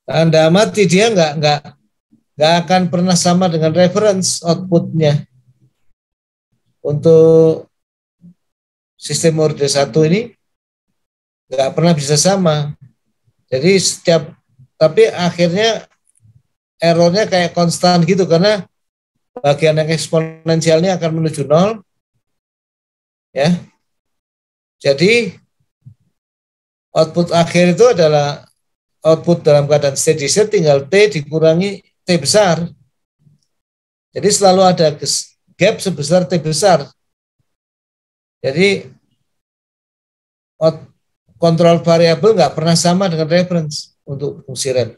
Anda amati dia nggak akan pernah sama dengan reference outputnya. Untuk sistem mode 1 ini nggak pernah bisa sama. Jadi tapi akhirnya errornya kayak konstan gitu karena bagian yang eksponensialnya akan menuju 0 ya. Jadi output akhir itu adalah output dalam keadaan steady state tinggal T dikurangi T besar. Jadi selalu ada gap sebesar T besar. Jadi kontrol variabel nggak pernah sama dengan reference untuk fungsi rem.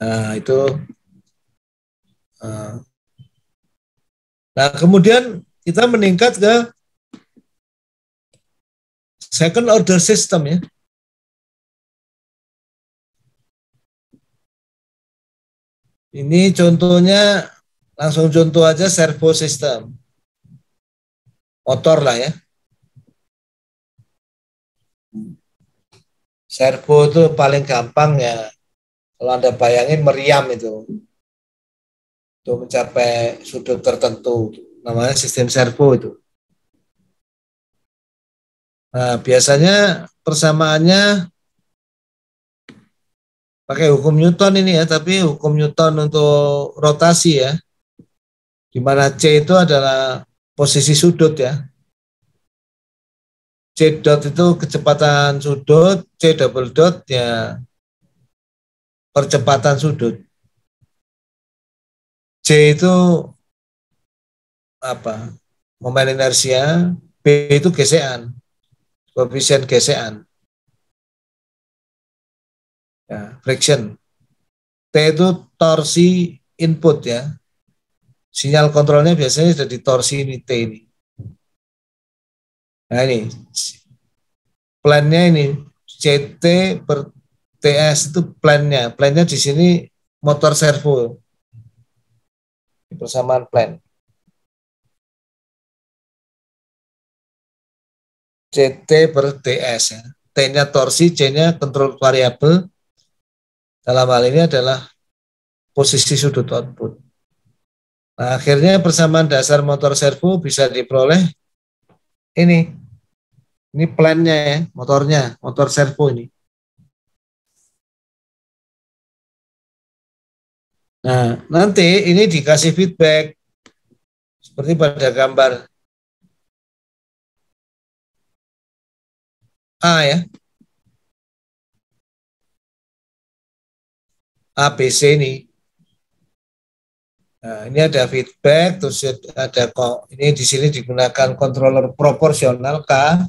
Nah, itu. Nah, kemudian kita meningkat ke second order system ya. Ini contohnya, langsung contoh aja servo system. Motor lah ya. Servo itu paling gampang ya. Kalau Anda bayangin meriam itu. Untuk mencapai sudut tertentu. Namanya sistem servo itu. Nah, biasanya persamaannya pakai hukum Newton ini ya, tapi hukum Newton untuk rotasi ya. Di mana C itu adalah posisi sudut ya. C dot itu kecepatan sudut, C double dot ya percepatan sudut. C itu apa? Momen inersia, B itu gesekan, koefisien gesekan. Ya, friction. T itu torsi input ya. Sinyal kontrolnya biasanya sudah ditorsi ini T ini. Nah ini plannya ini CT per TS itu plannya. Plannya di sini motor servo. Persamaan plan. CT per TS ya. T-nya torsi, C-nya kontrol variabel. Dalam hal ini adalah posisi sudut output. Nah, akhirnya persamaan dasar motor servo bisa diperoleh ini. Ini plannya ya, motornya, motor servo ini. Nah, nanti ini dikasih feedback seperti pada gambar A ya. ABC ini. Nah, ini ada feedback, terus ada kok ini di sini digunakan controller proporsional K,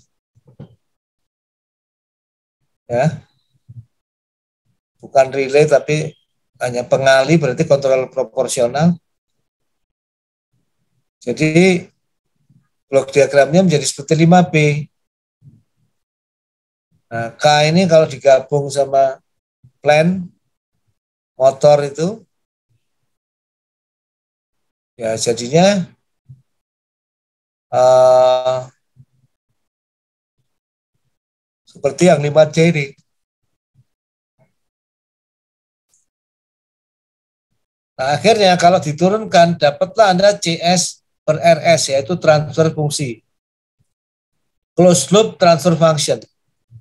ya, bukan relay tapi hanya pengali berarti controller proporsional. Jadi blok diagramnya menjadi seperti 5B. Nah, K ini kalau digabung sama plan motor itu ya jadinya seperti yang 5C ini. Nah, akhirnya kalau diturunkan dapatlah Anda CS per RS yaitu transfer fungsi. Closed loop transfer function.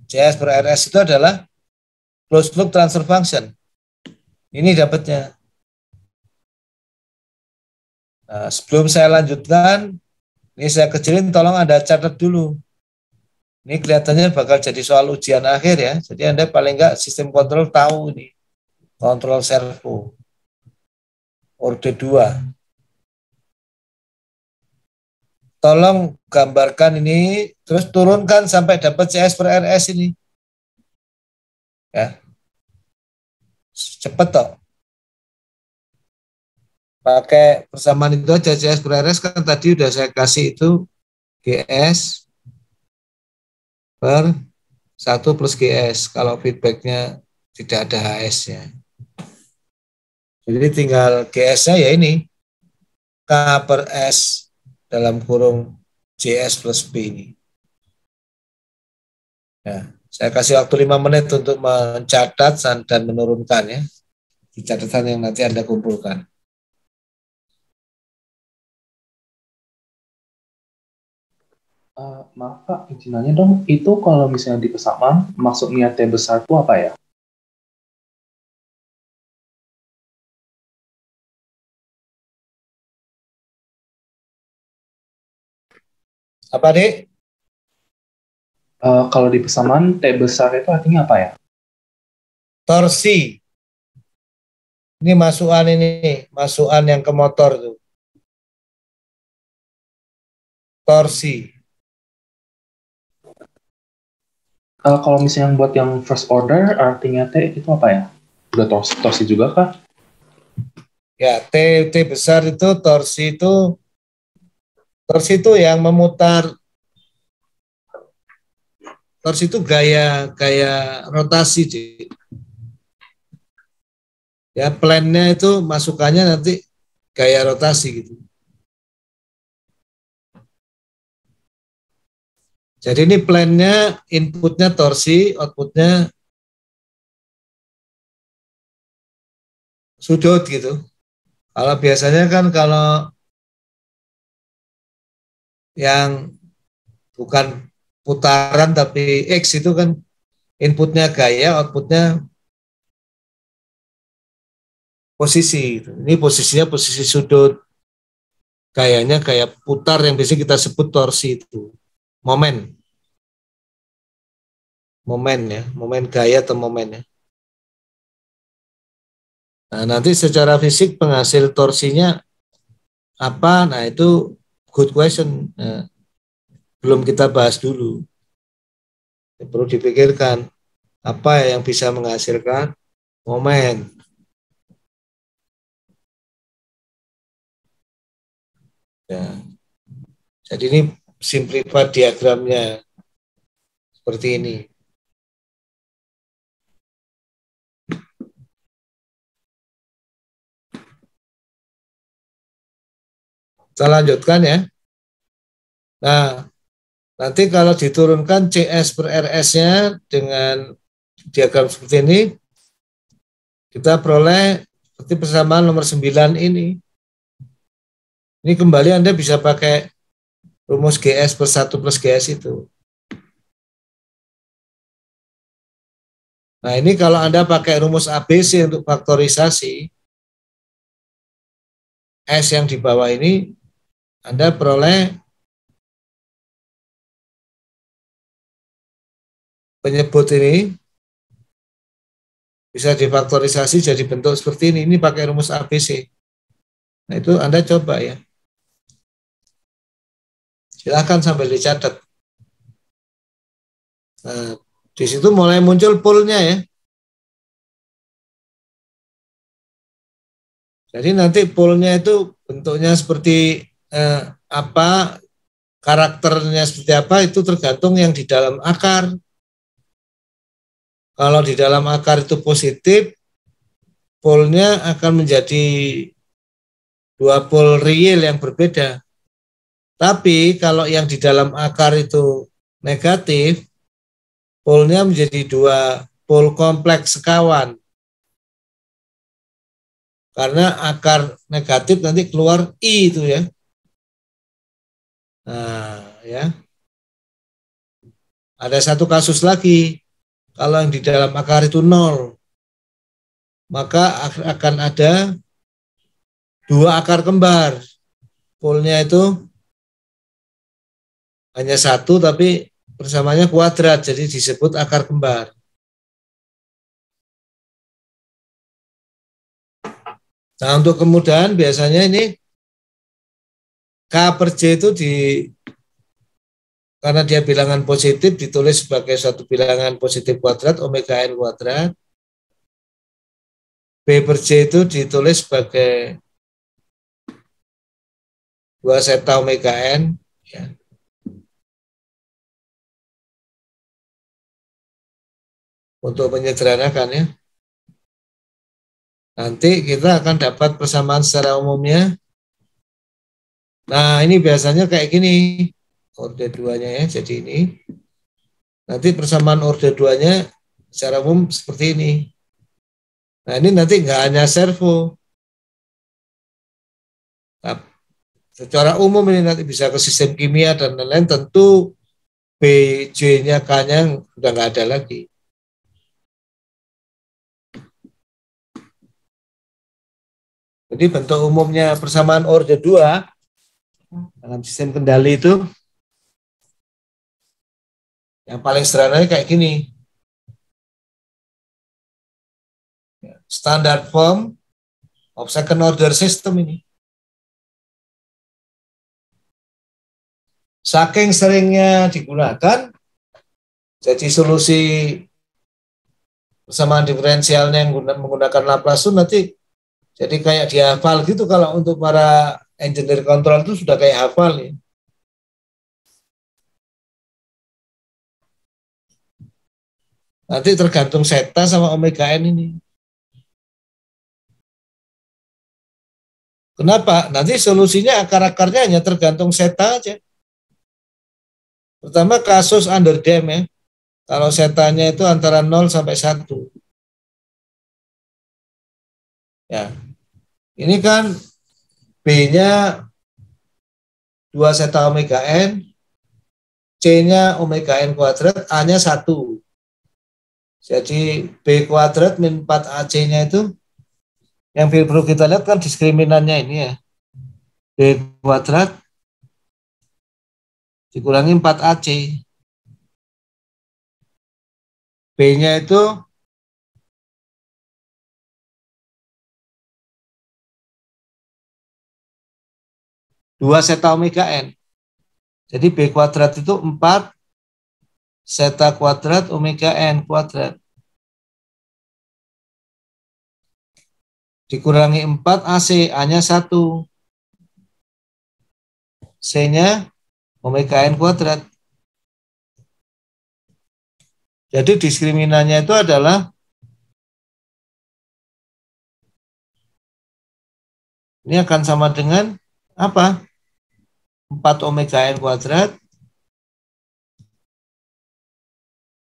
CS per RS itu adalah closed loop transfer function. Ini dapatnya. Nah, sebelum saya lanjutkan, ini saya kecilin, tolong Anda catat dulu. Ini kelihatannya bakal jadi soal ujian akhir ya. Jadi Anda paling enggak sistem kontrol tahu ini. Kontrol servo. Orde 2. Tolong gambarkan ini, terus turunkan sampai dapat CS per RS ini. Ya. Cepet toh. Pakai persamaan itu aja, CS per RS kan tadi udah saya kasih itu GS per 1 plus GS kalau feedbacknya tidak ada HS-nya. Jadi tinggal GS-nya ya ini K per S dalam kurung JS plus B ini. Ya, saya kasih waktu 5 menit untuk mencatat dan menurunkan ya di catatan yang nanti Anda kumpulkan. Maaf Pak, izin nanya dong, itu kalau misalnya di persamaan, maksudnya T besar itu apa ya? Apa nih? Kalau di persamaan, T besar itu artinya apa ya? Torsi. Ini masukan yang ke motor tuh. Torsi. Kalau misalnya buat yang first order, artinya T itu apa ya? Udah torsi juga kah? Ya, T besar itu torsi itu yang memutar. Torsi itu gaya rotasi, Cik. Ya, plannya itu masukannya nanti gaya rotasi gitu. Jadi ini plannya, inputnya torsi, outputnya sudut gitu. Kalau biasanya kan kalau yang bukan putaran tapi X itu kan inputnya gaya, outputnya posisi. Ini posisinya posisi sudut, gayanya gaya putar yang biasa kita sebut torsi itu. Momen ya, momen gaya atau momen ya. Nah, nanti secara fisik penghasil torsinya apa? Nah, itu good question. Nah, belum kita bahas dulu. Perlu dipikirkan apa yang bisa menghasilkan momen. Ya. Jadi ini simplified diagramnya seperti ini. Kita lanjutkan ya. Nah, nanti kalau diturunkan CS per RS-nya dengan diagram seperti ini, kita peroleh seperti persamaan nomor 9 ini. Ini kembali Anda bisa pakai rumus GS per 1 plus GS itu. Nah, ini kalau Anda pakai rumus ABC untuk faktorisasi, S yang di bawah ini, Anda peroleh penyebut ini bisa difaktorisasi jadi bentuk seperti ini. Ini pakai rumus ABC. Nah, itu Anda coba ya. Silahkan sambil dicatat. Nah, di situ mulai muncul poolnya ya. Jadi nanti poolnya itu bentuknya seperti apa, karakternya seperti apa, itu tergantung yang di dalam akar. Kalau di dalam akar itu positif, poolnya akan menjadi dua pool real yang berbeda. Tapi kalau yang di dalam akar itu negatif, poolnya menjadi dua pool kompleks sekawan. Karena akar negatif nanti keluar I itu ya. Nah, ya. Ada satu kasus lagi. Kalau yang di dalam akar itu 0, maka akan ada dua akar kembar. Poolnya itu hanya satu tapi bersamanya kuadrat, jadi disebut akar kembar. Nah, untuk kemudahan biasanya ini K per J itu karena dia bilangan positif ditulis sebagai suatu bilangan positif kuadrat, omega n kuadrat. B per J itu ditulis sebagai 2 zeta omega n. Ya. Untuk menyederhanakan ya. Nanti kita akan dapat persamaan secara umumnya Nah, ini biasanya kayak gini. Orde 2-nya ya, jadi ini. Nanti persamaan orde 2-nya secara umum seperti ini. Nah, ini nanti nggak hanya servo. Nah, secara umum ini nanti bisa ke sistem kimia dan lain-lain, tentu B, J-nya, K-nya udah nggak ada lagi. Jadi bentuk umumnya persamaan orde 2 dalam sistem kendali itu yang paling sederhana kayak gini. Standard form of second order system ini. Saking seringnya digunakan, jadi solusi persamaan diferensialnya yang menggunakan Laplace nanti jadi kayak dihafal gitu. Kalau untuk para engineer control itu sudah kayak hafal ya. Nanti tergantung zeta sama omega n ini. Kenapa? Nanti solusinya akar-akarnya hanya tergantung zeta aja. Pertama kasus under dam ya. Kalau zetanya itu antara 0 sampai 1. Ya. Ini kan B-nya 2 zeta omega n, C-nya omega n kuadrat, A-nya 1. Jadi B kuadrat min 4AC-nya itu yang perlu kita lihat kan diskriminannya ini ya. B kuadrat dikurangi 4AC. B-nya itu 2 zeta omega n. Jadi B kuadrat itu 4 zeta kuadrat omega n kuadrat. Dikurangi 4 AC, A-nya 1. C-nya omega n kuadrat. Jadi diskriminannya itu adalah ini akan sama dengan apa? 4 omega n kuadrat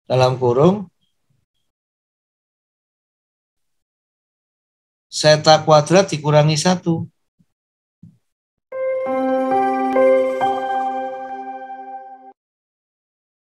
dalam kurung zeta kuadrat dikurangi 1.